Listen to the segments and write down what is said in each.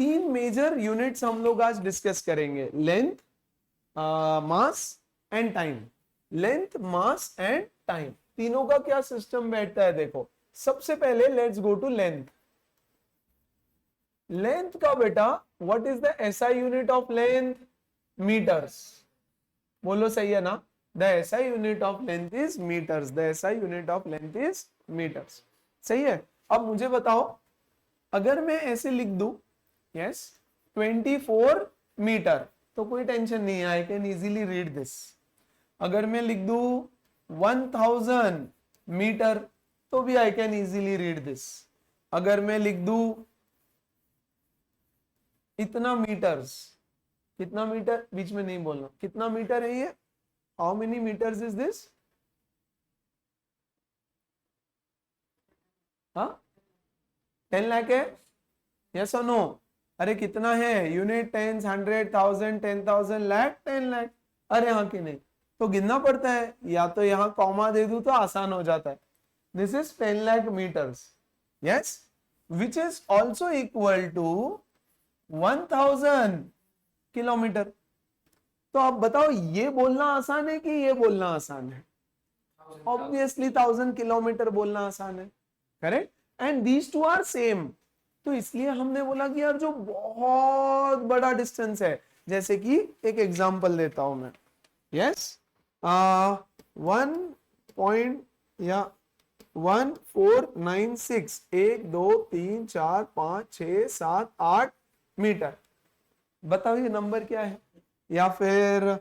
तीन major units हम लोग आज डिस्कस करेंगे, length, mass and time. Length, mass and time, तीनों का क्या सिस्टम बैठता है देखो। सबसे पहले let's go to length. Length का बेटा what is the SI unit of length? Metres. बोलो सही है ना? The SI unit of length is metres. The SI unit of length is metres. सही है। अब मुझे बताओ, अगर मैं ऐसे लिख दूं, यस 24 मीटर, तो कोई टेंशन नहीं है, I can easily read this. अगर मैं लिख दूं 1000 मीटर, तो भी I can easily read this. अगर मैं लिख दूं इतना मीटर्स, कितना मीटर, बीच में नहीं बोलना, कितना मीटर है ये? How many metres is this? हाँ, 10 लाख है, यस और नो? अरे कितना है? Unit, tens, 100, 1000, 10,000, lakh, 10 lakh. अरे हाँ कि नहीं? तो गिनना पड़ता है, या तो यहां कॉमा दे दूं तो आसान हो जाता है। This is 10 lakh metres, yes, which is also equal to 1000 kilometre. तो आप बताओ, ये बोलना आसान है कि ये बोलना आसान है? ऑब्वियसली 1000 किलोमीटर बोलना आसान है, correct? And these two are same. तो इसलिए हमने बोला कि यार जो बहुत बड़ा डिस्टेंस है, जैसे कि एक एग्जांपल देता हूं मैं, यस 1 या 1496, 1 2 3 4 5 6 7 8 मीटर। बताओ ये नंबर क्या है? या फिर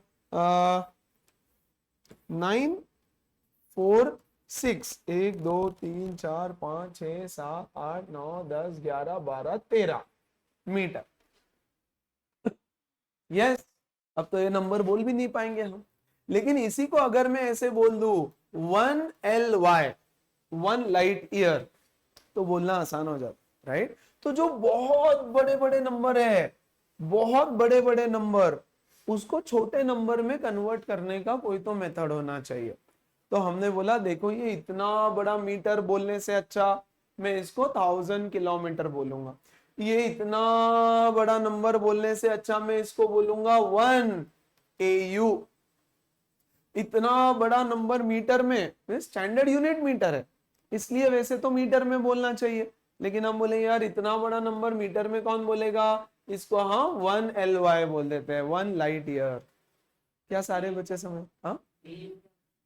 946, 1 2 3 4 5 6 7 8 9 10 11 12 13 मीटर। यस, अब तो ये नंबर बोल भी नहीं पाएंगे हम। लेकिन इसी को अगर मैं ऐसे बोल दूं 1 LY, 1 लाइट ईयर, तो बोलना आसान हो जाता, राइट? तो जो बहुत बड़े बड़े नंबर है, बहुत बड़े बड़े नंबर, उसको छोटे नंबर में कन्वर्ट करने का कोई तो मेथड होना चाहिए। तो हमने बोला देखो, ये इतना बड़ा मीटर बोलने से अच्छा मैं इसको 1000 किलोमीटर बोलूंगा। ये इतना बड़ा नंबर बोलने से अच्छा मैं इसको बोलूंगा 1 AU। इतना बड़ा नंबर मीटर में, स्टैंडर्ड यूनिट मीटर है, इसलिए वैसे तो मीटर में बोलना चाहिए, लेकिन हम बोले यार इतना बड़ा नंबर मीटर में कौन बोलेगा, इसको हाँ 1 LY बोल देते हैं, 1 लाइट ईयर। क्या सारे बच्चे समझ? हाँ,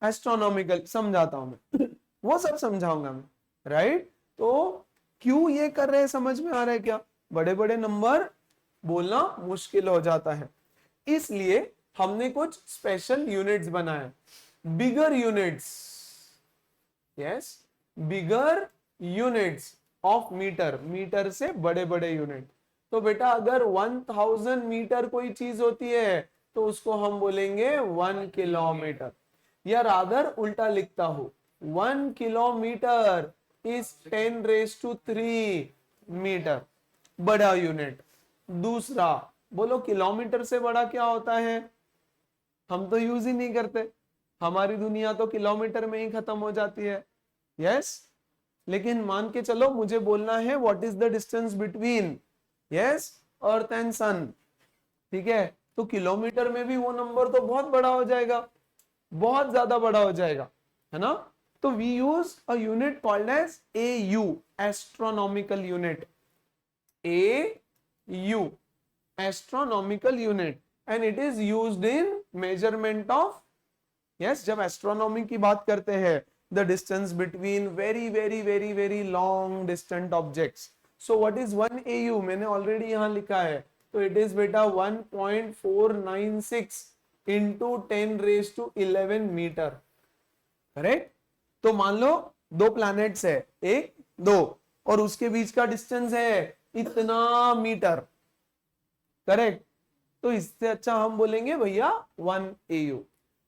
एस्ट्रोनॉमिकल समझाता हूं मैं वो सब समझाऊंगा मैं, राइट? तो क्यों ये कर रहे हैं, समझ में आ रहा है क्या? बड़े बड़े नंबर बोलना मुश्किल हो जाता है, इसलिए हमने कुछ स्पेशल यूनिट्स बनाए, bigger units, yes, bigger units of metre, metre से बड़े बड़े यूनिट। तो बेटा अगर 1000 मीटर कोई चीज होती है, तो उसको हम बोलेंगे 1 किलोमीटर, या रादर उल्टा लिखता हूं, 1 किलोमीटर इज 10⁻³ मीटर, बड़ा यूनिट। दूसरा, बोलो किलोमीटर से बड़ा क्या होता है? हम तो यूज ही नहीं करते, हमारी दुनिया तो किलोमीटर में ही खत्म हो जाती है, यस। लेकिन मान के चलो मुझे बोलना है what is the distance between, yes, earth and sun, ठीक है? तो किलोमीटर में भी वो नंबर तो बहुत बड़ा हो जाएगा, बहुत ज्यादा बड़ा हो जाएगा, है ना? तो we use a unit called as AU, astronomical unit, AU, astronomical unit, and it is used in measurement of, yes, जब एस्ट्रोनॉमी की बात करते हैं, the distance between very very very very long distant objects. So what is 1 AU? मैंने already यहां लिखा है, तो इट इज बेटा 1.496 इंटू 10⁻11 मीटर, करेक्ट? तो मान लो दो प्लैनेट्स है, एक दो, और उसके बीच का डिस्टेंस है इतना मीटर, करेक्ट? तो इससे अच्छा हम बोलेंगे भैया 1 AU,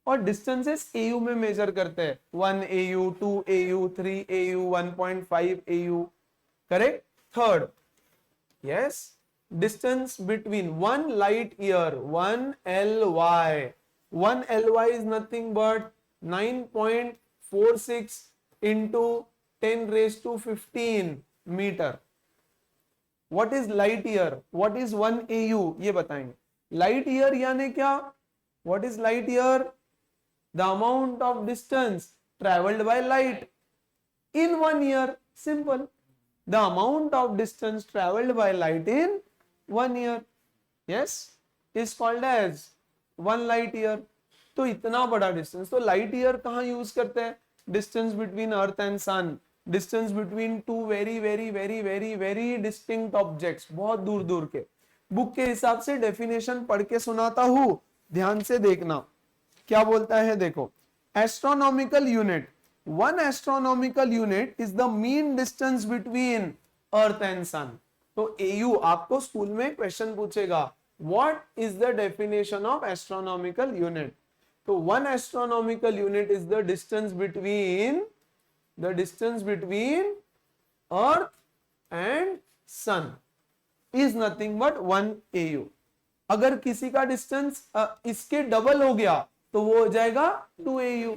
और डिस्टेंसेस AU में मेजर करते हैं, 1 AU, 2 AU, 3 AU, 1.5 AU, correct? Third, yes, distance between 1 light year, 1 LY, 1 LY is nothing but 9.46 into 10⁻15 metre, what is light year, what is 1 AU, ये बताएंगे। लाइट ईयर यानी क्या, what is light year, the amount of distance travelled by light in 1 year, simple, the amount of distance traveled by light in 1 year, yes, is called as 1 light year। तो इतना बड़ा distance, तो light year कहाँ use करते हैं, distance between earth and sun, distance between two very very very very very distinct objects, बहुत दूर दूर के। बुक के हिसाब से डेफिनेशन पढ़ के सुनाता हूं, ध्यान से देखना क्या बोलता है। देखो, astronomical unit, one astronomical unit is the mean distance between earth and sun। तो AU आपको स्कूल में क्वेश्चन पूछेगा, what is the definition of astronomical unit। तो one astronomical unit is the distance between earth and sun is nothing but 1 AU। अगर किसी का distance इसके double हो गया तो वो हो जाएगा 2 AU।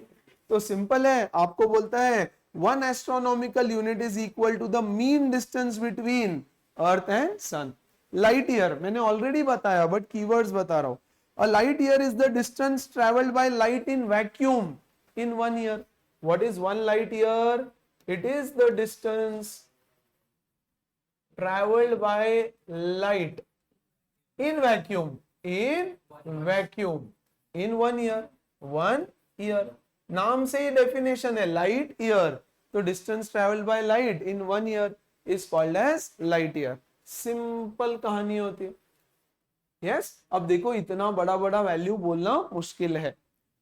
तो सिंपल है, आपको बोलता है 1 astronomical unit is equal to the mean distance between earth and sun. Light year मैंने ऑलरेडी बताया, बट कीवर्ड्स बता रहा हूं। A light year is the distance travelled by light in vacuum in 1 year. What is 1 light year, it is the distance travelled by light in vacuum in 1 year. 1 year नाम से ही definition है, light year, तो distance travelled by light in 1 year is called as light year. Simple कहानी होती है। Yes, अब देखो इतना बड़ा बड़ा वैल्यू बोलना मुश्किल है,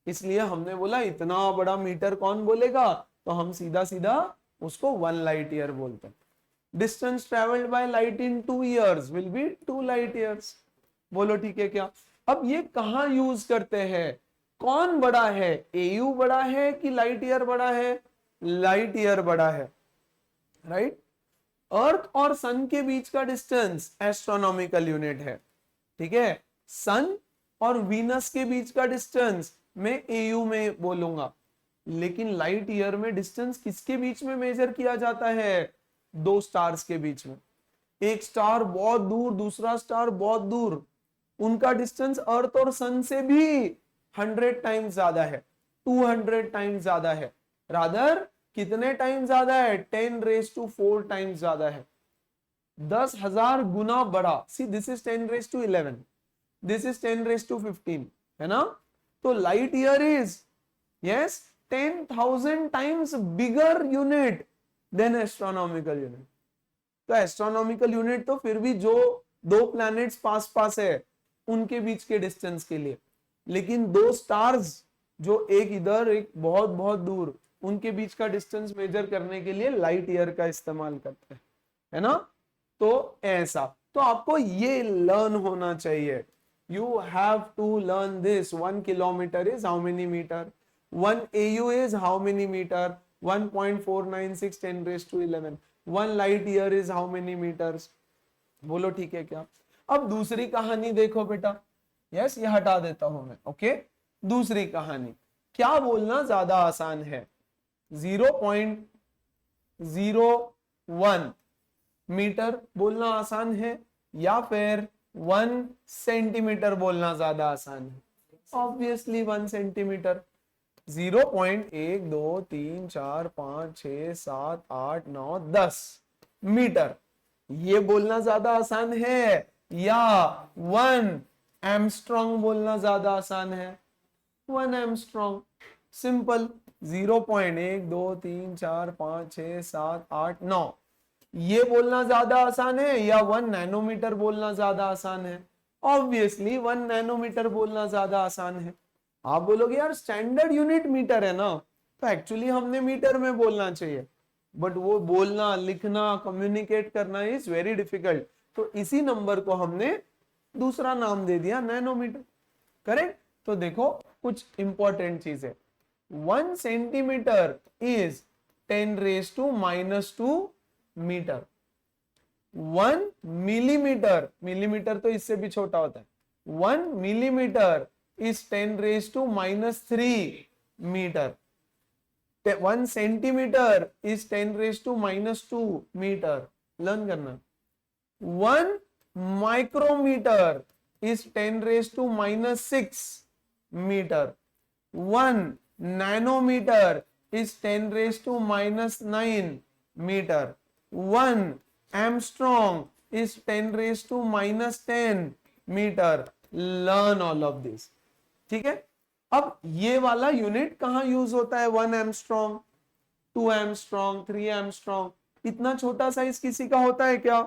इसलिए हमने बोला इतना बड़ा मीटर कौन बोलेगा, तो हम सीधा सीधा उसको 1 लाइट ईयर बोलते हैं। Distance travelled by light in 2 years will be 2 light years. बोलो ठीक है क्या। अब ये कहां यूज करते हैं, कौन बड़ा है, AU बड़ा है कि लाइट ईयर बड़ा है, लाइट ईयर बड़ा है, राइट। अर्थ और सन के बीच का डिस्टेंस एस्ट्रोनॉमिकल यूनिट है, ठीक है। सन और वीनस के बीच का डिस्टेंस मैं AU में बोलूंगा, लेकिन लाइट ईयर में डिस्टेंस किसके बीच में मेजर किया जाता है, 2 स्टार्स के बीच में। एक स्टार बहुत दूर, दूसरा स्टार बहुत दूर, उनका डिस्टेंस अर्थ और सन से भी 100 टाइम्स ज्यादा है, 200 टाइम्स ज्यादा है। रादर कितने टाइम्स ज्यादा है, 10⁻⁴ टाइम्स ज्यादा है, 10,000 गुना बड़ा। See this is 10⁻11, this is 10⁻15, है ना। तो light year is yes 10,000 times bigger unit than astronomical unit. तो एस्ट्रोनॉमिकल यूनिट तो फिर भी जो 2 प्लैनेट्स पास पास है उनके बीच के डिस्टेंस के लिए, लेकिन 2 स्टार्स जो एक इधर एक बहुत बहुत दूर, उनके बीच का डिस्टेंस मेजर करने के लिए लाइट ईयर का इस्तेमाल करते हैं, है ना। तो ऐसा, तो आपको ये लर्न होना चाहिए, you have to learn this. 1 kilometre is how many metre, 1 AU is how many metre, 1.496 10⁻11, 1 light year is how many metres. बोलो ठीक है क्या। अब दूसरी कहानी देखो बेटा, यस ये हटा देता हूं मैं, ओके। दूसरी कहानी क्या बोलना ज्यादा आसान है, 0.01 मीटर बोलना आसान है या फिर 1 सेंटीमीटर बोलना ज्यादा आसान है। Obviously 1 centimetre. 0.1 2 3 4 5 6 7 8 9 10 मीटर, ये बोलना ज्यादा आसान है या 1 एमस्ट्रॉन्ग बोलना ज्यादा आसान है, 1 एमस्ट्रॉन्ग। सिंपल, 0.1 2 3 4 5 6 7 8 9 ये बोलना ज्यादा आसान है या 1 नैनोमीटर बोलना ज्यादा आसान है। ऑब्वियसली 1 नैनोमीटर बोलना ज्यादा आसान है। आप बोलोगे यार स्टैंडर्ड यूनिट मीटर है ना, तो एक्चुअली हमने मीटर में बोलना चाहिए, बट वो बोलना, लिखना, कम्युनिकेट करना इज वेरी डिफिकल्ट। तो इसी नंबर को हमने दूसरा नाम दे दिया नैनोमीटर, करेक्ट। तो देखो कुछ इंपॉर्टेंट चीज है, 1 centimetre is 10⁻⁻² metre. 1 millimetre, millimetre तो इससे भी छोटा होता है, 1 millimetre is 10⁻³ metre. 1 centimetre is 10⁻² metre. Learn करना, 1 micrometer is 10 raised to minus 6 meter. 1 nanometer is 10 raised to minus 9 meter. 1 Armstrong is 10 raised to minus 10 meter. Learn all of this. ठीक है. अब ये वाला यूनिट कहां यूज होता है? 1 Armstrong, 2 Armstrong, 3 Armstrong. इतना छोटा साइज किसी का होता है क्या?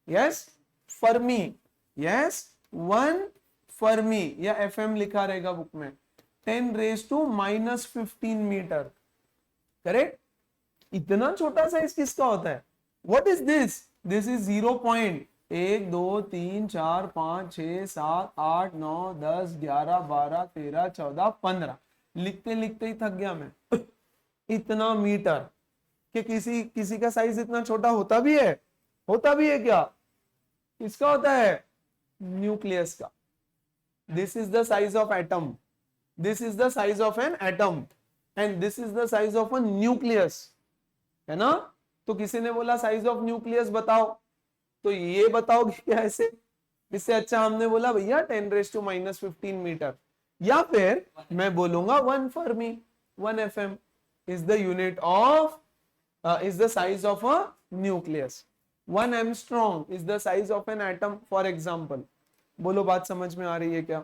Yes, fermi. यस, 1 फर्मी या एफएम लिखा रहेगा बुक में, 10 raise to minus 15 metre. Correct. इतना छोटा साइज किसका होता है? What is this? This is 0.1 2 3 4 5 6 7 8 9 10 11 12 13 14 15. लिखते लिखते ही थक गया मैं. इतना मीटर कि किसी का साइज इतना छोटा होता भी है? होता भी है क्या? किसका होता है? न्यूक्लियस का. This is the size of atom. This is the size of an atom and this is the size of a nucleus. है ना? तो किसी ने बोला साइज ऑफ न्यूक्लियस बताओ, तो ये बताओगे क्या ऐसे? इससे अच्छा हमने बोला भैया 10 रेज टू माइनस 15 मीटर. या फिर मैं बोलूंगा 1 Fermi, 1 FM is the unit of is the size of a nucleus. 1 Armstrong is the size of an atom, for example. बोलो बात समझ में आ रही है क्या?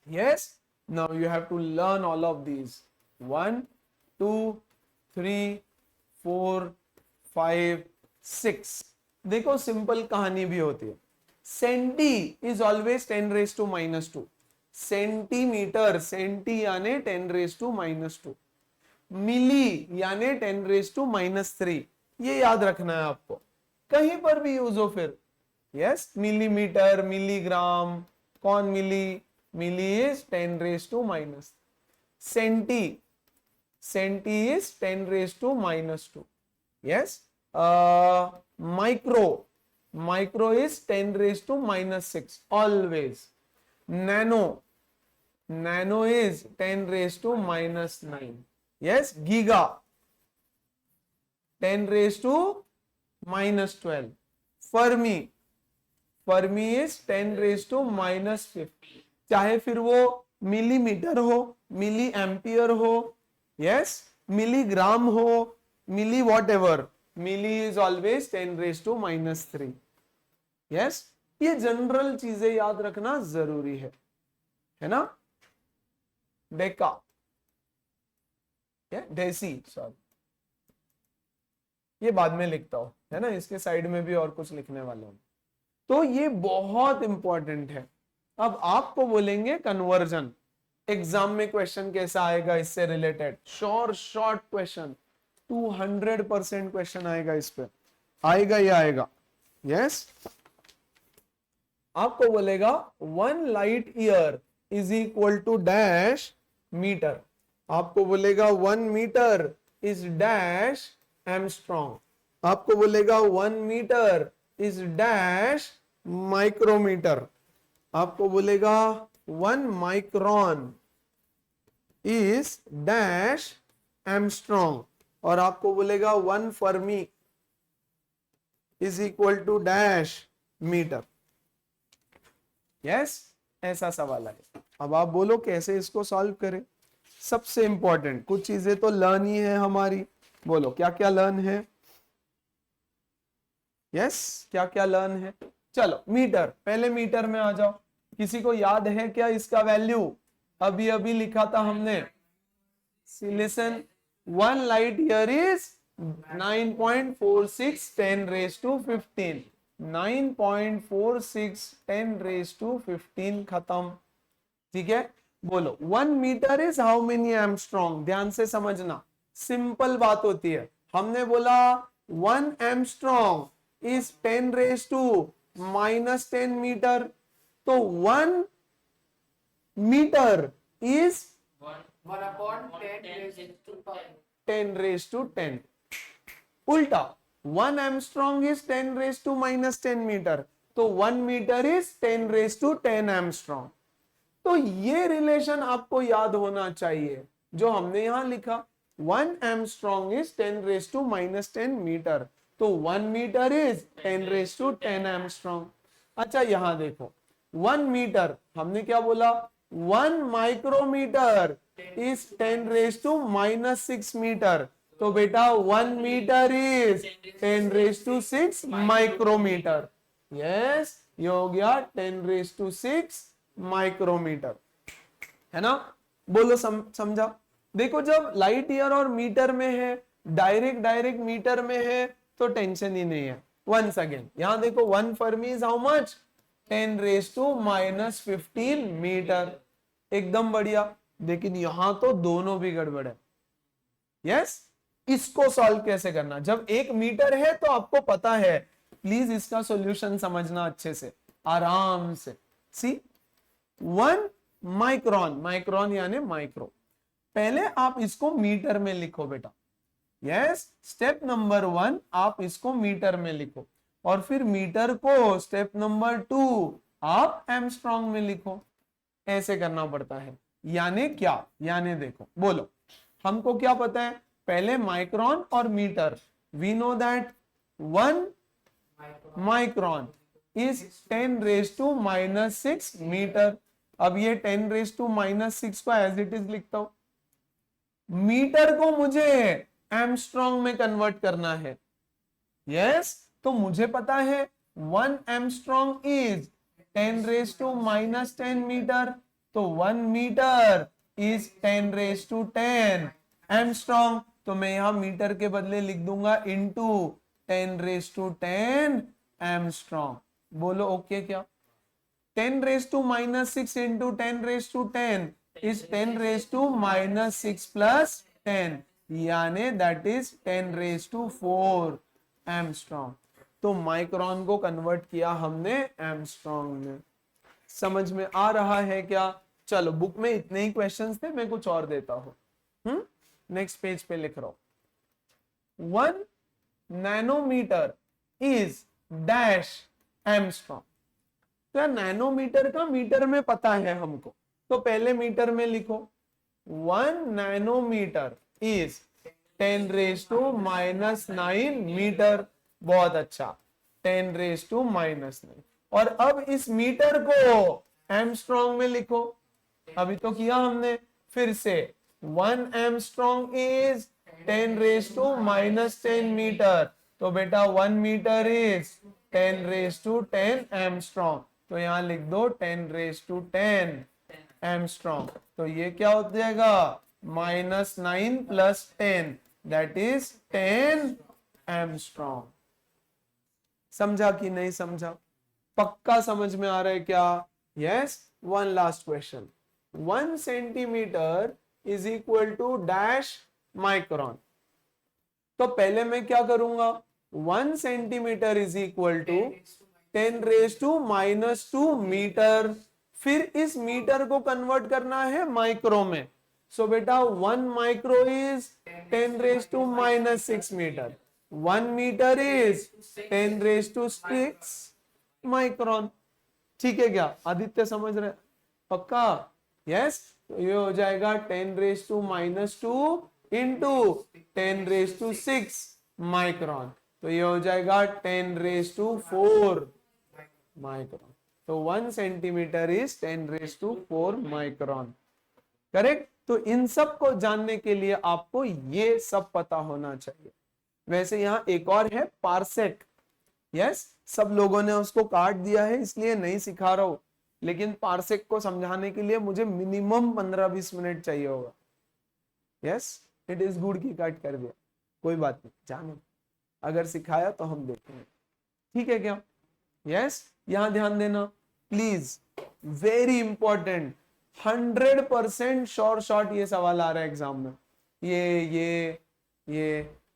Yes. Now you have to learn all of these. 1 2 3 4 5 6. देखो सिंपल कहानी भी होती है. Centi is always 10 raise to minus 2. Centimetre, centi यानी 10 रेज टू माइनस 2. मिली यानी 10 रेज टू माइनस 3. ये याद रखना है आपको, कहीं पर भी यूज हो फिर. Yes, millimetre, milligram. कौन milli? Milli is 10 raise to minus. Centi, centi is 10 raise to minus 2. Yes. Micro, micro is 10 raise to minus 6 always. Nano, nano is 10 raise to minus 9. Yes, giga 10 raised to minus 12. Fermi, Fermi is 10 raised to minus 50. चाहे फिर वो millimetre हो, milli ampere हो, yes, milligram हो, milli watt ever, milli is always 10 raised to minus 3. yes, ये general चीजें याद रखना जरूरी है ना? डेका, डेसी, सॉरी, ये बाद में लिखता हूं, है ना? इसके साइड में भी और कुछ लिखने वाला हूं. तो ये बहुत इंपॉर्टेंट है. अब आपको बोलेंगे कन्वर्जन. एग्जाम में क्वेश्चन कैसा आएगा इससे रिलेटेड? शॉर्ट क्वेश्चन, 200% क्वेश्चन आएगा इस पे. आएगा ही आएगा. यस. आपको बोलेगा 1 light year is equal to dash metre. आपको बोलेगा 1 मीटर इज डैश एमस्ट्रॉन्ग. आपको बोलेगा 1 मीटर इज डैश माइक्रोमीटर. आपको बोलेगा 1 माइक्रोन इज डैश एमस्ट्रॉन्ग. और आपको बोलेगा 1 fermi is equal to dash metre. Yes, ऐसा सवाल है. अब आप बोलो कैसे इसको सॉल्व करें. सबसे इंपॉर्टेंट कुछ चीजें तो लर्न ही है हमारी. बोलो क्या क्या लर्न है? यस, क्या क्या लर्न है? चलो मीटर, पहले मीटर में आ जाओ. किसी को याद है क्या इसका वैल्यू? अभी अभी लिखा था हमने. Listen, 1 light year is 9.46 10 raise to 15. 9.46 10 raise to 15. खत्म. ठीक है. बोलो 1 metre is how many angstrom. ध्यान से समझना, सिंपल बात होती है. हमने बोला 1 angstrom is 10 raise to minus 10 metre. तो 1 मीटर इज 10 रेज टू 10. उल्टा 1 angstrom is 10 raise to minus 10 metre. तो 1 metre is 10 raise to 10 angstrom. तो ये रिलेशन आपको याद होना चाहिए जो हमने यहां लिखा. 1 angstrom is 10 raise to minus 10 metre. तो 1 मीटर इज 10⁻10 एंगस्ट्रॉम। अच्छा यहां देखो 1 मीटर हमने क्या बोला, 1 माइक्रोमीटर इज 10⁻6 मीटर। तो बेटा 1 मीटर इज 10⁻6 माइक्रोमीटर। यस ये हो गया 10⁻6 माइक्रोमीटर, है ना। बोलो समझा। देखो जब लाइट ईयर और मीटर में है, डायरेक्ट मीटर में है तो टेंशन ही नहीं है। वंस अगेन यहां देखो 1 fermi is how much, 10⁻⁻15 metre. एकदम बढ़िया। लेकिन यहां तो दोनों भी गड़बड़ है। यस इसको सॉल्व कैसे करना, जब 1 मीटर है तो आपको पता है, प्लीज इसका सॉल्यूशन समझना अच्छे से आराम से। सी 1 माइक्रोन, माइक्रोन यानी माइक्रो, पहले आप इसको मीटर में लिखो बेटा। यस स्टेप नंबर 1 आप इसको मीटर में लिखो, और फिर मीटर को स्टेप नंबर 2 आप एमस्ट्रॉन्ग में लिखो। ऐसे करना पड़ता है। यानी क्या, यानी देखो बोलो हमको क्या पता है, पहले माइक्रोन और metre. We know that 1 micron is 10⁻6 metre. अब ये 10⁻6 को एज इट इज लिखता हूं। मीटर को मुझे एमस्ट्रॉन्ग में कन्वर्ट करना है। यस तो मुझे पता है 1 एमस्ट्रॉन्ग इज 10⁻10 मीटर। तो 1 मीटर इज 10⁻10 एमस्ट्रॉन्ग। तो मैं यहां मीटर के बदले लिख दूंगा इंटू 10⁻10 एमस्ट्रॉन्ग। बोलो ओके क्या। 10⁻6 इंटू 10⁻10 is 10⁻6 plus 10, यानी दैट इज 10⁻4 एमस्ट्रॉन्ग। तो माइक्रोन को कन्वर्ट किया हमने एमस्ट्रॉन्ग में। समझ में आ रहा है क्या। चलो बुक में इतने ही क्वेश्चंस थे, मैं कुछ और देता हूं। नेक्स्ट पेज पे लिख रहा हूं 1 नैनोमीटर इज डैश एमस्ट्रॉन्ग। तो नैनोमीटर का मीटर में पता है हमको, तो पहले मीटर में लिखो 1 नैनोमीटर इज 10⁻⁹ मीटर। बहुत अच्छा 10⁻⁹। और अब इस मीटर को एमस्ट्रॉन्ग में लिखो। अभी तो किया हमने, फिर से 1 एमस्ट्रॉन्ग इज 10⁻10 मीटर। तो बेटा 1 मीटर इज 10⁻10 एमस्ट्रॉन्ग। तो यहां लिख दो 10⁻10 एमस्ट्रॉन्ग। तो ये क्या हो जाएगा, -9 + 10 दैट इज 10 एमस्ट्रॉन्ग। समझा कि नहीं समझा, पक्का समझ में आ रहा है क्या। Yes one last question, 1 centimetre is equal to dash micron. तो पहले मैं क्या करूंगा, 1 centimetre is equal to 10⁻2 metre. फिर इस मीटर को कन्वर्ट करना है माइक्रो में। सो बेटा 1 micro is 10⁻6 metre. 1 metre is 10⁻6 micron. ठीक है क्या आदित्य, समझ रहे पक्का। यस तो ये हो जाएगा 10⁻2 इंटू 10⁻6 माइक्रोन। तो ये हो जाएगा 10⁻4 माइक्रोन। तो 1 सेंटीमीटर इज 10⁻4 माइक्रोन। करेक्ट। तो इन सब को जानने के लिए आपको ये सब पता होना चाहिए। वैसे यहां एक और है पार्सेक। यस सब लोगों ने उसको काट दिया है, इसलिए नहीं सिखा रहा हूं, लेकिन पार्सेक को समझाने के लिए मुझे मिनिमम 15-20 मिनट चाहिए होगा। यस इट इज गुड की काट कर दिया, कोई बात नहीं, जाने अगर सिखाया तो हम देखेंगे। ठीक है क्या। यस यहां ध्यान देना प्लीज, वेरी इंपॉर्टेंट, 100% शॉर्ट ये सवाल आ रहा है एग्जाम में। ये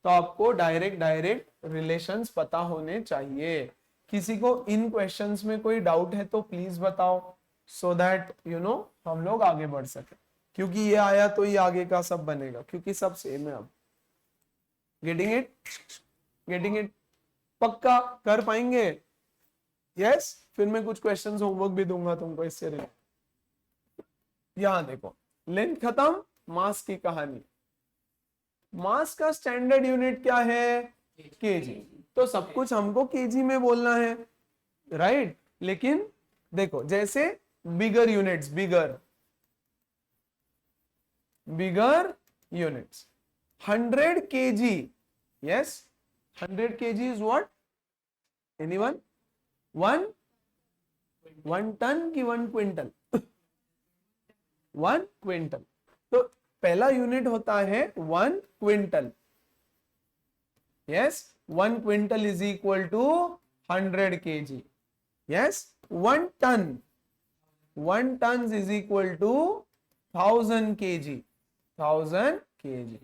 तो आपको डायरेक्ट रिलेशंस पता होने चाहिए। किसी को इन क्वेश्चंस में कोई डाउट है तो प्लीज बताओ, सो दैट यू नो हम लोग आगे बढ़ सके। क्योंकि ये आया तो ये आगे का सब बनेगा, क्योंकि सब सेम है। अब गेटिंग इट पक्का कर पाएंगे। यस फिर मैं कुछ क्वेश्चंस होमवर्क भी दूंगा तुमको इससे रिलेटेड। यहां देखो लेंथ खत्म, मास की कहानी। मास का स्टैंडर्ड यूनिट क्या है, केजी। तो सब कुछ हमको केजी में बोलना है, राइट। लेकिन देखो जैसे बिगर units, bigger units, 100 kg, yes, 100 kg is what? Anyone? one ton की 1 क्विंटल? 1 क्विंटल। तो पहला यूनिट होता है 1 quintal, yes, 1 quintal is equal to 100 kg, yes। 1 ton is equal to 1000 kg, 1000 kg।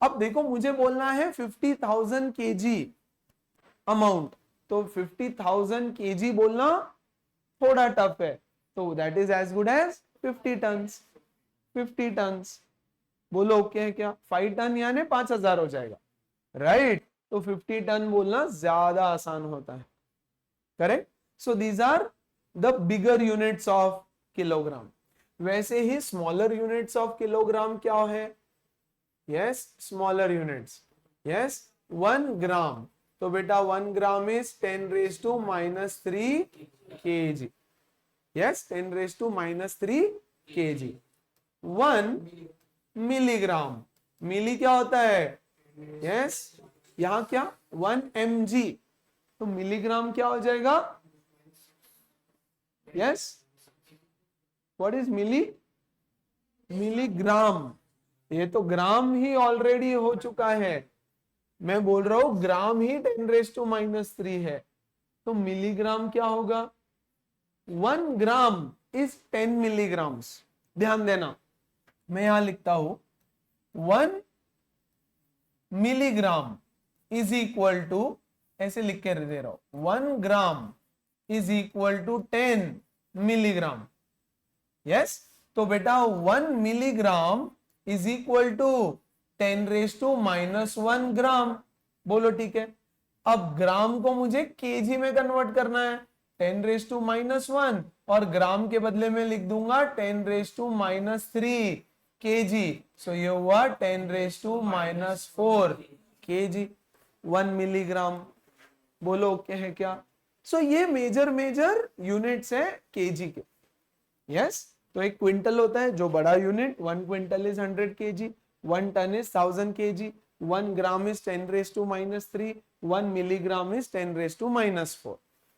अब देखो मुझे बोलना है 50,000 kg अमाउंट, तो 50,000 kg बोलना थोड़ा टफ है, तो that is as good as 50 turns. 50 turns बोलो ओके है क्या? 5 टन यानी 5,000 हो जाएगा, राइट। तो 50 टन बोलना ज्यादा आसान होता है, correct. So these are the bigger units of kilogram. वैसे ही स्मॉलर यूनिट्स ऑफ किलोग्राम क्या है? Yes, smaller units, yes, 1 gram. तो बेटा 1 gram is 10⁻³ kg, yes, 10⁻³ kg। 1 milligram, milli क्या होता है? यस, यहां क्या 1 mg, तो मिलीग्राम क्या हो जाएगा? Yes, what is milli? Milligram. ये तो ग्राम ही ऑलरेडी हो चुका है, मैं बोल रहा हूं ग्राम ही 10⁻³ है, तो मिलीग्राम क्या होगा? 1 ग्राम इज 10 मिलीग्राम्स। ध्यान देना, मैं यहां लिखता हूं 1 मिलीग्राम इज इक्वल टू, ऐसे लिख के दे रहा हूं, 1 gram is equal to 10 milligram, yes. तो बेटा 1 milligram is equal to 10⁻⁻1 gram, बोलो ठीक है। अब ग्राम को मुझे केजी में कन्वर्ट करना है, 10⁻⁻1, और ग्राम के बदले में लिख दूंगा 10⁻³ kg, सो ये हुआ 10⁻⁴ kg, 1 मिलीग्राम, बोलो ओके है क्या? सो ये मेजर यूनिट्स है केजी के, यस। तो एक क्विंटल होता है जो बड़ा unit, 1 quintal is 100 kg, 1 ton is 1000 kg, 1 gram is 10⁻³ 1 milligram is 10⁻⁴।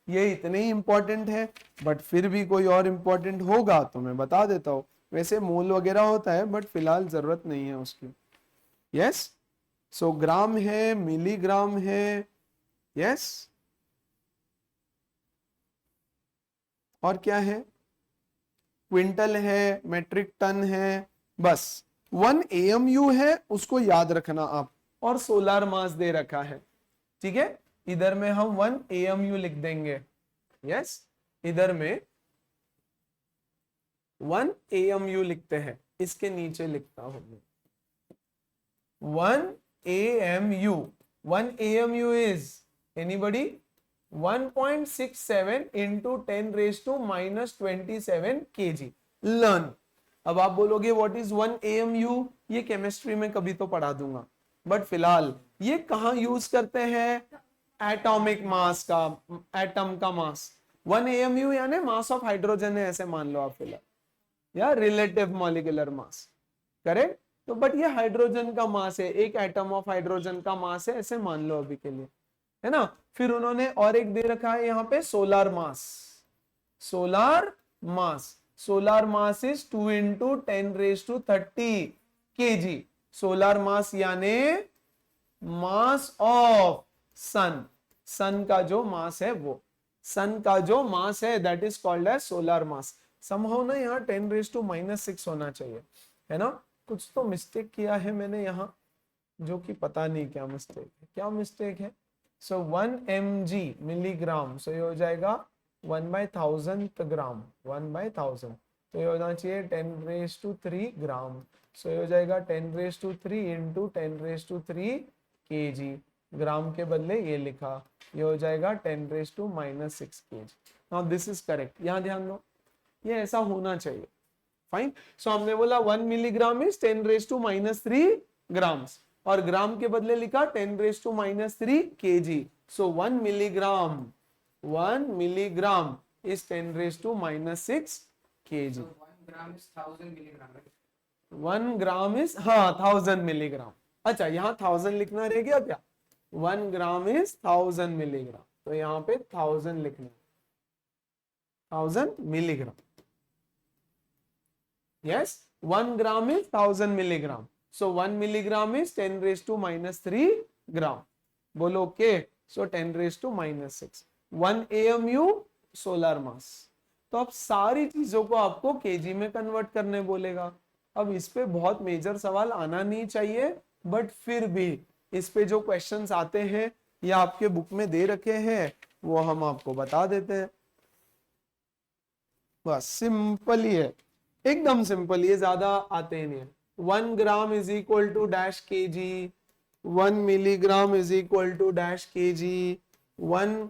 ये इतने ही इंपॉर्टेंट है, बट फिर भी कोई और इंपॉर्टेंट होगा तो मैं बता देता हूं। वैसे मोल वगैरह होता है बट फिलहाल जरूरत नहीं है उसकी, यस। सो ग्राम है, मिलीग्राम है, यस, और क्या है? क्विंटल है, मेट्रिक टन है, बस 1 AMU है, उसको याद रखना आप, और सोलार मास दे रखा है, ठीक है। इधर में हम 1 AMU लिख देंगे, यस, इधर में 1 AMU लिखते हैं, इसके नीचे लिखता हूं 1 AMU। 1 AMU is anybody? 1.67 into 10⁻⁻27 kg। Learn. अब आप बोलोगे व्हाट इज 1 AMU? ये केमिस्ट्री में कभी तो पढ़ा दूंगा, बट फिलहाल ये कहां यूज करते हैं? एटॉमिक मास का, एटम का मास। 1 AMU यानी मास ऑफ हाइड्रोजन है, ऐसे मान लो आप फिलहाल, या रिलेटिव मॉलिक्यूलर मास, करेक्ट। तो बट ये हाइड्रोजन का मास है, एक एटम ऑफ हाइड्रोजन का मास है, ऐसे मान लो अभी के लिए, है ना। फिर उन्होंने और एक दे रखा है यहाँ पे solar mass. Solar mass, solar mass is 2 into 10⁻30 kg। Solar mass यानी मास ऑफ सन, सन का जो मास है, वो सन का जो मास है that is called as solar mass. Somehow ना यहाँ 10⁻⁻6 होना चाहिए, है ना। कुछ तो मिस्टेक किया है मैंने यहाँ, जो कि पता नहीं क्या मिस्टेक है, क्या मिस्टेक है। सो 1 mg मिलीग्राम, सो ये हो जाएगा 1/1000th ग्राम, 1/1000, तो ये होना चाहिए 10⁻³ ग्राम, सो ये हो जाएगा 10⁻³ into 10⁻³ kg। ग्राम के बदले ये लिखा, ये हो जाएगा 10⁻⁻6 kg। Now this is correct, यहाँ ध्यान दो, ये ऐसा होना चाहिए, फाइन। सो हमने बोला 1 मिलीग्राम इज 10⁻³ ग्राम्स, और ग्राम के बदले लिखा 10⁻³ kg, So 1 milligram is 10 raised to minus 6 kg. So 1 gram is 1000 milligram, right? 1 gram is हाँ 1000 मिलीग्राम. अच्छा यहाँ 1000 लिखना रह गया क्या? 1 ग्राम इज 1000 मिलीग्राम, तो यहाँ पे 1000 लिखना, 1000 milligram. Yes, 1 gram is 1000 milligram. So 1 milligram is 10 raise to minus 3 gram. बोलो okay. So 10 raise to minus 6. 1 AMU solar mass. तो अब सारी चीजों को आपको केजी में कन्वर्ट करने बोलेगा. अब इस पे बहुत मेजर सवाल आना नहीं चाहिए, बट फिर भी इस पे जो क्वेश्चंस आते हैं या आपके बुक में दे रखे हैं वो हम आपको बता देते हैं. बस सिंपल ही है, एकदम सिंपल, ये ज्यादा आते ही नहीं है. 1 gram is equal to dash KG, 1 milligram is equal to dash KG, 1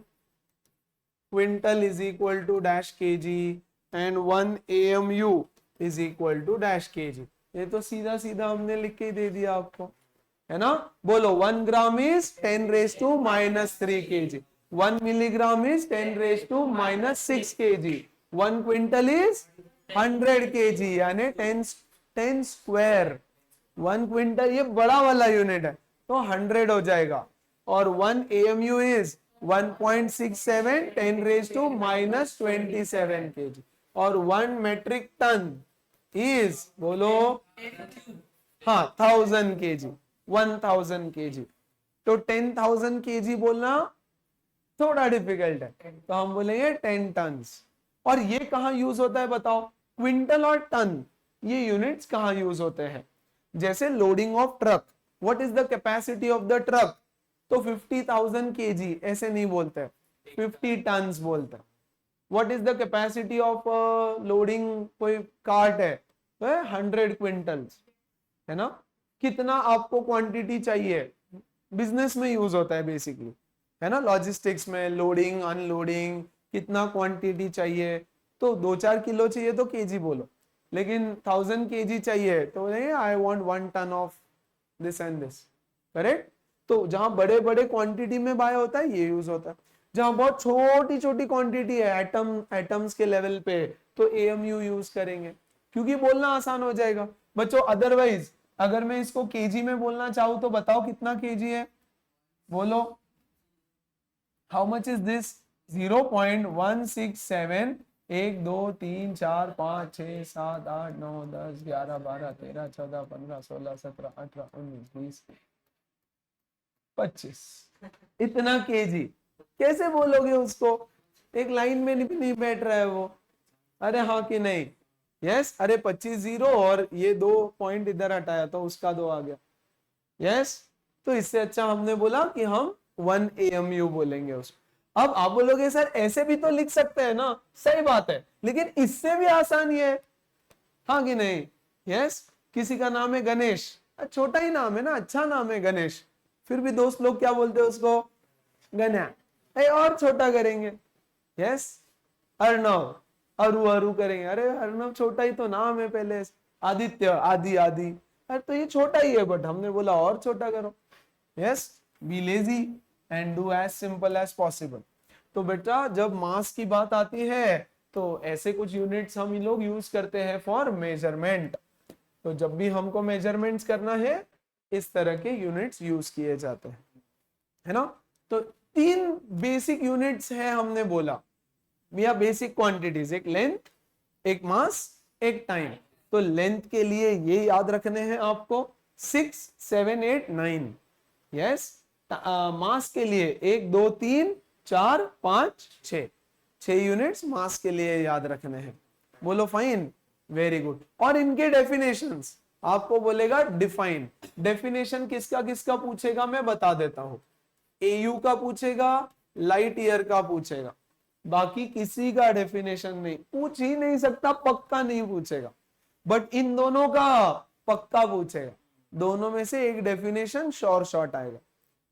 quintal is equal to dash KG and 1 AMU is equal to dash KG. ये तो सीधा सीधा हमने लिख के दे दिया आपको, है ना. बोलो 1 gram is 10 raise to minus 3 kg, 1 milligram is 10 raise to minus 6 kg, 1 quintal is 100 kg यानी 10 स्क्वायर. 1 क्विंटल ये बड़ा वाला यूनिट है तो 100 हो जाएगा. और 1 AMU is 1.67 10 raise to minus 27 kg. और 1 मेट्रिक टन इज बोलो हाँ 1000 kg, 1000 kg. तो 10,000 kg बोलना थोड़ा डिफिकल्ट है, तो हम बोलेंगे 10 टन्स. और ये कहाँ यूज होता है बताओ? क्विंटल और टन ये यूनिट्स कहाँ यूज होते हैं? जैसे loading of truck, what is the capacity of the truck, तो 50,000 kg ऐसे नहीं बोलते, 50 टन्स बोलते हैं. What is the capacity of loading कोई कार्ट है तो 100 क्विंटल्स, है ना. कितना आपको क्वांटिटी चाहिए, बिजनेस में यूज होता है बेसिकली, है ना. लॉजिस्टिक्स में लोडिंग अनलोडिंग कितना क्वांटिटी चाहिए, तो 2-4 किलो चाहिए तो केजी बोलो, लेकिन 1000 kg चाहिए तो I want 1 ton of this and this. Correct. तो जहां बड़े बड़े क्वांटिटी में बाय होता है ये यूज होता है. जहां बहुत छोटी छोटी क्वांटिटी है एटम्स के लेवल पे तो AMU यूज करेंगे क्योंकि बोलना आसान हो जाएगा बच्चों. अदरवाइज अगर मैं इसको केजी में बोलना चाहूं तो बताओ कितना केजी है, बोलो हाउ मच इज दिस. 0.167 1 2 3 4 5 6 7 8 9 10 11 12 13 14 15 16 17 18 19 20 25 इतना केजी कैसे बोलोगे उसको? एक लाइन में नहीं बैठ रहा है वो. अरे हाँ कि नहीं? यस. अरे 25 0 और ये 2 पॉइंट इधर हटाया तो उसका 2 आ गया. यस. तो इससे अच्छा हमने बोला कि हम 1 AMU बोलेंगे उसको. अब आप बोलोगे सर ऐसे भी तो लिख सकते हैं ना. सही बात है, लेकिन इससे भी आसान ये है, हाँ कि नहीं? यस. किसी का नाम है गणेश, छोटा ही नाम है ना, अच्छा नाम है गणेश, फिर भी दोस्त लोग क्या बोलते हैं उसको? गन्या. और छोटा करेंगे. यस. अर्णव, अरु करेंगे. अरे अर्णव छोटा ही तो नाम है पहले. आदित्य, आदि. अरे तो ये छोटा ही है, बट हमने बोला और छोटा करो. Yes. Be lazy and do as simple as possible. तो बेटा जब मास की बात आती है तो ऐसे कुछ यूनिट्स हम लोग यूज करते हैं फॉर मेजरमेंट. तो जब भी हमको मेजरमेंट्स करना है इस तरह के यूनिट्स यूज किए जाते हैं, है ना. तो 3 बेसिक यूनिट्स हैं हमने बोला, या बेसिक क्वांटिटीज. एक लेंथ, एक मास, एक टाइम. तो लेंथ के लिए ये याद रखने हैं आपको 6 7 8 9. यस. मास के लिए 1 2 3 4 5 6 यूनिट्स मास के लिए याद रखने हैं. बोलो फाइन, वेरी गुड. और इनके डेफिनेशंस आपको बोलेगा डिफाइन. डेफिनेशन किसका किसका पूछेगा मैं बता देता हूं. AU का पूछेगा, लाइट ईयर का पूछेगा, बाकी किसी का डेफिनेशन नहीं पूछ ही नहीं सकता, पक्का नहीं पूछेगा. बट इन दोनों का पक्का पूछेगा. दोनों में से एक डेफिनेशन श्योर शॉर्ट आएगा,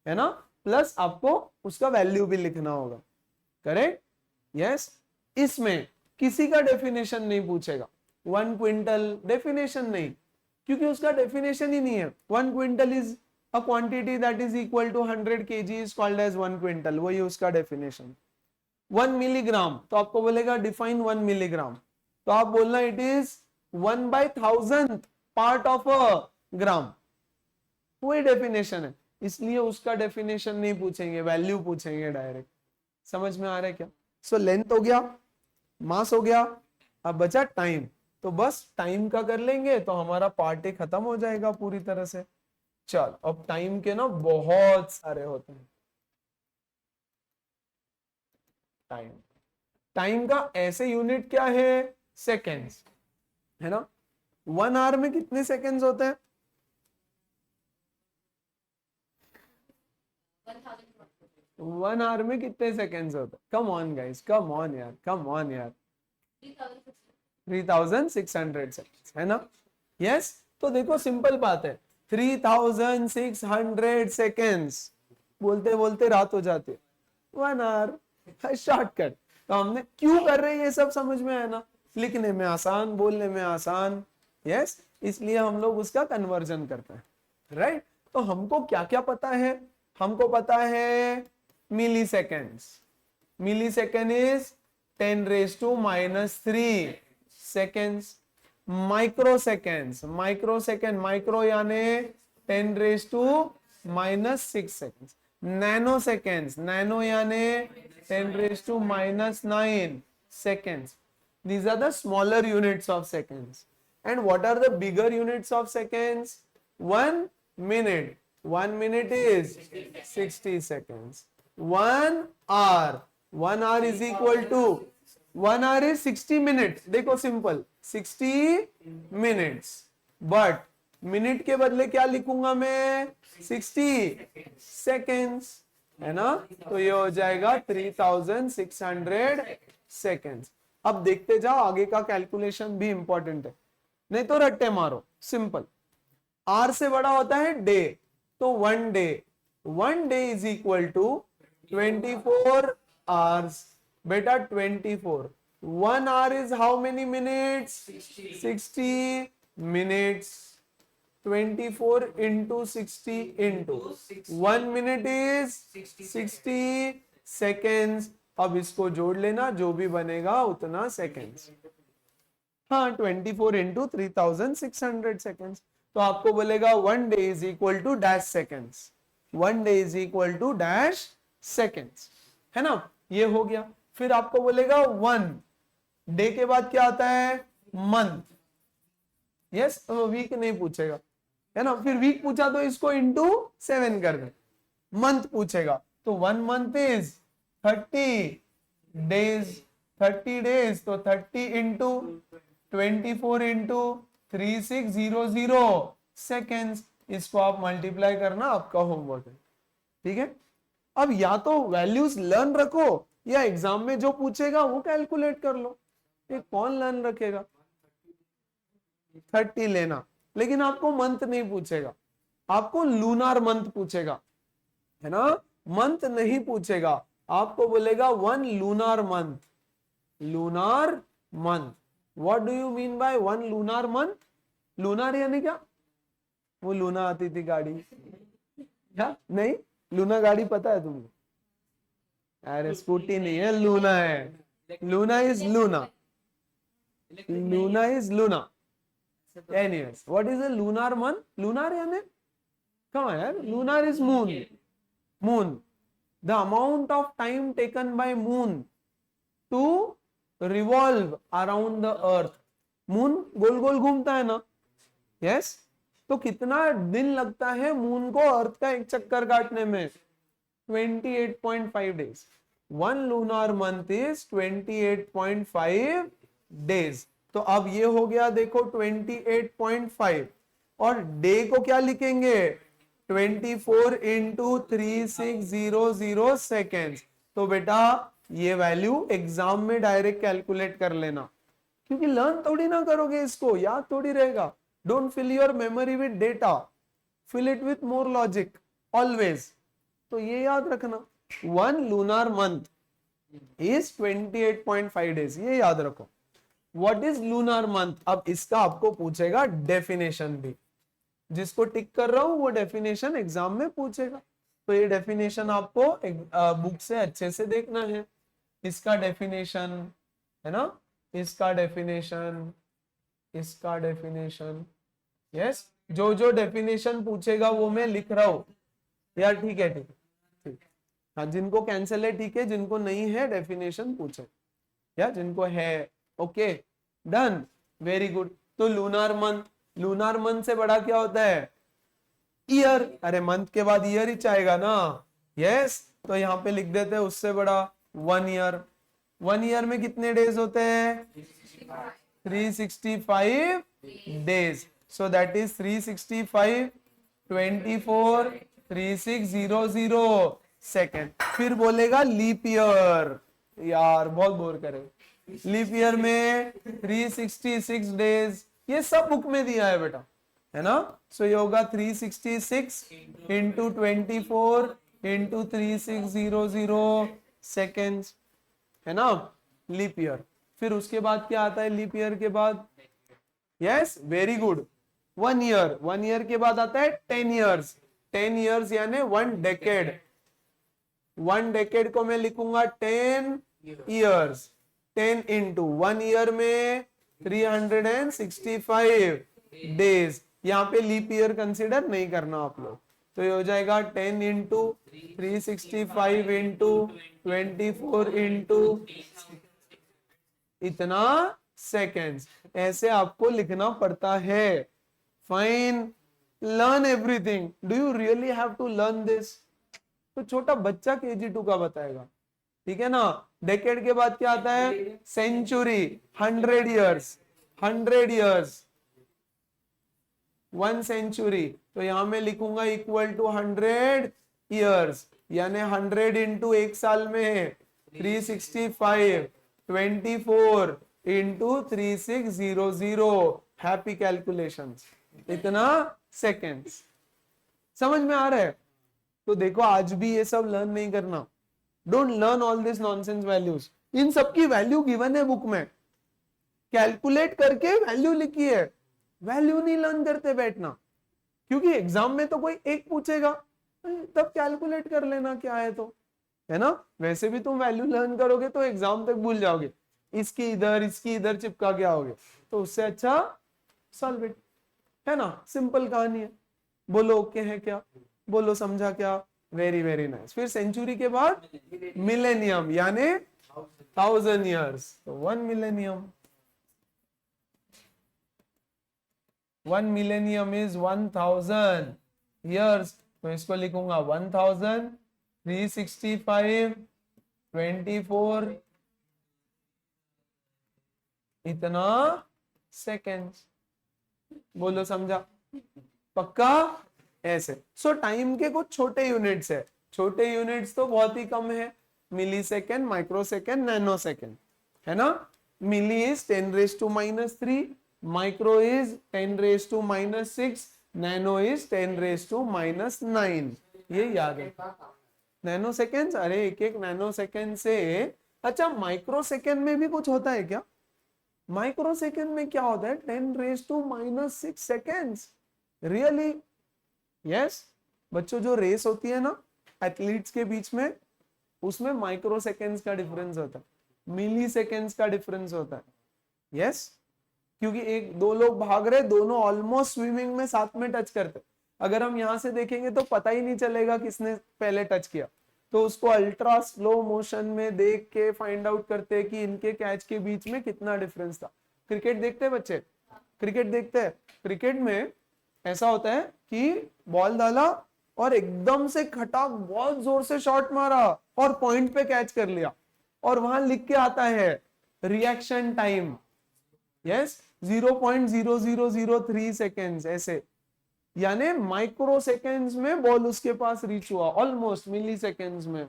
है ना. प्लस आपको उसका वैल्यू भी लिखना होगा. करेक्ट. यस. इसमें किसी का डेफिनेशन नहीं पूछेगा. 1 क्विंटल डेफिनेशन नहीं, क्योंकि उसका डेफिनेशन ही नहीं है. 1 quintal is a quantity that is equal to 100 kg is called as 1 quintal, वही उसका डेफिनेशन। 1 मिलीग्राम, तो आपको बोलेगा डिफाइन 1 मिलीग्राम, तो आप बोलना it is 1/1000th part of a gram, वही डेफिनेशन है, इसलिए उसका डेफिनेशन नहीं पूछेंगे, वैल्यू पूछेंगे डायरेक्ट। समझ में आ रहा है क्या? सो लेंथ हो गया, मास हो गया, अब बचा टाइम, तो बस टाइम का कर लेंगे तो हमारा पार्ट ही खत्म हो जाएगा पूरी तरह से। चल, अब टाइम के ना बहुत सारे होते हैं। टाइम, टाइम का ऐसे यूनिट क्या है? सेकेंड्स, है ना। 1 आवर में कितने सेकेंड्स होते हैं? 1 आवर में कितने सेकेंड्स होते हैं? Come on guys, come on यार, कम ऑन यार। 3600 सेकेंड्स, है ना। यस, तो देखो सिंपल बात है, 3600 सेकेंड्स, बोलते बोलते रात हो जाती है। 1 आवर शॉर्टकट। तो हमने क्यों कर रहे हैं ये सब समझ में आया ना, लिखने में आसान, बोलने में आसान। यस, इसलिए हम लोग उसका कन्वर्जन करते हैं, राइट। तो हमको क्या क्या पता है? हमको पता है milli seconds, milli second is 10⁻³ seconds. Micro seconds, micro second, micro यानी 10⁻⁻6 सेकेंड्स। नैनो सेकेंड्स, नैनो यानी 10⁻⁹ seconds. These are the smaller units of seconds. And what are the bigger units of seconds? 1 minute. 1 minute is 60 seconds. 1 hour. 1 hour is equal to 1 hour is 60 minutes. देखो simple, 60 minutes. But minute के बदले क्या लिखूंगा मैं? 60 seconds, है ना। तो ये हो जाएगा 3600 सेकेंड्स। अब देखते जाओ, आगे का कैलकुलेशन भी इंपॉर्टेंट है, नहीं तो रट्टे मारो। सिंपल, आर से बड़ा होता है डे, तो 1 day, 1 day is equal to 24 hours. बेटा 24, 1 hour is how many minutes? 60 minutes. 24 into 60 into 1 minute is 60 seconds। अब इसको जोड़ लेना, जो भी बनेगा उतना सेकेंड्स। हाँ, 24 into 3600 सेकेंड्स। तो आपको बोलेगा 1 day is equal to dash seconds, 1 day is equal to dash seconds, है ना। ये हो गया। फिर आपको बोलेगा 1 डे के बाद क्या आता है? मंथ। यस, वीक नहीं पूछेगा, है ना। फिर वीक पूछा तो इसको इंटू 7 कर दे। मंथ पूछेगा तो 1 मंथ इज 30 डेज, 30 डेज तो 30 इंटू 24 इंटू 3600 सेकेंड्स। इसको आप मल्टीप्लाई करना, आपका होमवर्क है, ठीक है। अब या तो वैल्यूज लर्न रखो, या एग्जाम में जो पूछेगा वो कैलकुलेट कर लो। ये कौन लर्न रखेगा? 30 लेना, लेकिन आपको मंथ नहीं पूछेगा, आपको लूनार मंथ पूछेगा, है ना। मंथ नहीं पूछेगा, आपको बोलेगा 1 lunar month. Lunar month, what do you mean by 1 lunar month? Lunar यानी क्या? वो लूना आती थी गाड़ी, क्या? नहीं, लूना गाड़ी पता है तुमको? अरे स्कूटी नहीं है, लूना है। Luna is Luna, Luna is Luna. Anyways, what is a lunar month? Lunar यानी, come on यार, lunar is moon. Moon, the amount of time taken by moon to revolve around the earth. Moon गोल गोल घूमता है ना, yes? तो कितना दिन लगता है मून को अर्थ का एक चक्कर काटने में? 28.5 days. 1 lunar month is 28.5 days. तो अब ये हो गया देखो 28.5, और डे को क्या लिखेंगे? 24 into 3600 सेकेंड्स। तो बेटा ये वैल्यू एग्जाम में डायरेक्ट कैलकुलेट कर लेना, क्योंकि लर्न थोड़ी ना करोगे, इसको याद थोड़ी रहेगा। Don't fill your memory with data, fill it with more logic always. तो ये याद रखना, 1 लूनार मंथ इज 28.5 डेज, ये याद रखो। What is lunar month? अब इसका आपको पूछेगा डेफिनेशन भी। जिसको टिक कर रहा हूं वो डेफिनेशन एग्जाम में पूछेगा, तो ये डेफिनेशन आपको बुक से अच्छे से देखना है। इसका डेफिनेशन है ना, इसका डेफिनेशन, इसका डेफिनेशन, यस, जो जो डेफिनेशन पूछेगा वो मैं लिख रहा हूं यार, ठीक है ठीक है ठीक। हाँ, जिनको कैंसिल है ठीक है, जिनको नहीं है डेफिनेशन पूछे, या जिनको है ओके डन, वेरी गुड। तो लूनार मंथ, लूनार मंथ से बड़ा क्या होता है? ईयर। अरे मंथ के बाद ईयर ही चाहेगा ना, यस, तो यहाँ पे लिख देते हैं उससे बड़ा 1 ईयर। 1 ईयर में कितने डेज होते हैं? 365 days, so that is 365 24 3600 second. फिर बोलेगा लीप ईयर, यार बहुत बोर करे। लीप ईयर में 366 डेज, ये सब बुक में दिया है बेटा, है ना। सो ये होगा 366 इंटू 24 इंटू 3600 सेकेंड्स, है ना, लीप ईयर। फिर उसके बाद क्या आता है लीप ईयर के बाद? Yes, very good, 1 year. 1 year के बाद आता है 10 ईयर्स। 10 ईयर्स यानी 1 डेकेड। 1 डेकेड को मैं लिखूंगा 10 ईयर्स। 10 इंटू 1 ईयर में 365 डेज। यहाँ पे लीप ईयर कंसिडर नहीं करना आप लोग, तो ये हो जाएगा 10 इंटू 365 इंटू 24 इंटू इतना सेकेंड्स। ऐसे आपको लिखना पड़ता है। Fine, learn everything. Do you really have to learn this? तो छोटा बच्चा KG2 का बताएगा, ठीक है ना। डेकेड के बाद क्या आता है? Century, 100 years. 100 ईयर्स, 1 सेंचुरी, तो यहां में लिखूंगा इक्वल टू 100 ईयर्स, यानी 100 इंटू एक साल में है 365, 24 इंटू 3600, हैप्पी कैलकुलेशंस, इतना सेकेंड्स। समझ में आ रहा है? तो देखो आज भी ये सब लर्न नहीं करना। Don't learn all this nonsense values. इन सबकी वैल्यू गिवन है बुक में, कैलकुलेट करके वैल्यू लिखी है। वैल्यू नहीं लर्न करते बैठना, क्योंकि एग्जाम में तो कोई एक पूछेगा, तब कैलकुलेट कर लेना क्या है, तो है ना। वैसे भी तुम वैल्यू लर्न करोगे तो एग्जाम तक भूल जाओगे, इसकी इधर चिपका के आओगे, तो उससे अच्छा सॉल्व इट, है ना। सिंपल कहानी है। बोलो ओके है क्या? बोलो समझा क्या? Very very nice. फिर सेंचुरी के बाद मिलेनियम, यानी 1000 ईयर्स, तो 1 मिलेनियम। 1 मिलेनियम इज 1000 ईयर्स, तो इसको लिखूंगा 1000 365 24 इतना सेकेंड्स। बोलो समझा? पक्का? ऐसे। सो टाइम के कुछ छोटे यूनिट्स है। छोटे यूनिट्स तो बहुत ही कम है, milli second, micro second, nano second, है ना। Milli is 10⁻³ micro is 10⁻⁻6, nano is 10⁻⁻9। ये याद है। नैनो सेकेंड्स, अरे एक एक नैनो सेकेंड से। अच्छा, माइक्रो सेकेंड में भी कुछ होता है क्या? माइक्रो सेकेंड में क्या होता है? 10⁻⁻6 सेकेंड्स। रियली? यस। बच्चों, जो रेस होती है ना एथलीट्स के बीच में, उसमें माइक्रो सेकेंड्स का डिफरेंस होता है, मिली सेकेंड्स का डिफरेंस होता है। यस, क्योंकि एक दो लोग भाग रहे, दोनों ऑलमोस्ट स्विमिंग में साथ में टच करते, अगर हम यहां से देखेंगे तो पता ही नहीं चलेगा किसने पहले टच किया, तो उसको अल्ट्रा स्लो मोशन में देख के फाइंड आउट करते हैं कि इनके कैच के बीच में कितना डिफरेंस था। क्रिकेट देखते हैं बच्चे? क्रिकेट देखते हैं? क्रिकेट में ऐसा होता है कि बॉल डाला और एकदम से खटाक बहुत जोर से शॉट मारा और पॉइंट पे कैच कर लिया, और वहां लिख के आता है रिएक्शन टाइम, यस, 0.0003 सेकेंड्स, ऐसे, यानी माइक्रो सेकेंड्स में बॉल उसके पास रीच हुआ, ऑलमोस्ट मिली सेकेंड्स में,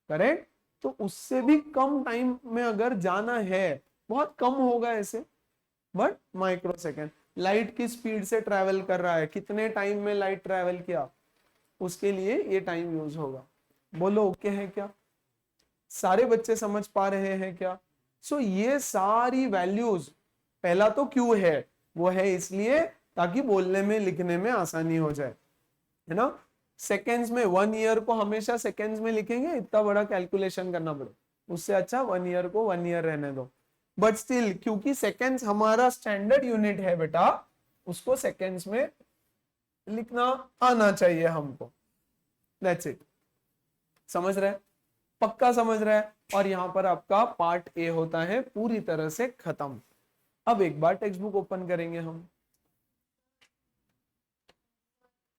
करेक्ट। तो उससे भी कम टाइम में अगर जाना है, बहुत कम होगा ऐसे, बट माइक्रो सेकेंड। लाइट की स्पीड से ट्रेवल कर रहा है, कितने टाइम में लाइट ट्रेवल किया, उसके लिए ये टाइम यूज होगा। बोलो ओके है क्या? सारे बच्चे समझ पा रहे हैं क्या? सो ये सारी वैल्यूज, पहला तो क्यों है, वो है इसलिए ताकि बोलने में लिखने में आसानी हो जाए, है ना। सेकेंड्स में 1 ईयर को हमेशा सेकेंड्स में लिखेंगे, इतना बड़ा कैलकुलेशन करना पड़े, उससे अच्छा 1 ईयर को 1 ईयर रहने दो। बट स्टिल क्योंकि सेकेंड्स हमारा स्टैंडर्ड यूनिट है बेटा, उसको सेकेंड्स में लिखना आना चाहिए हमको। That's it. समझ रहे, पक्का समझ रहा है। और यहाँ पर आपका पार्ट ए होता है पूरी तरह से खत्म। अब एक बार टेक्स्ट बुक ओपन करेंगे हम,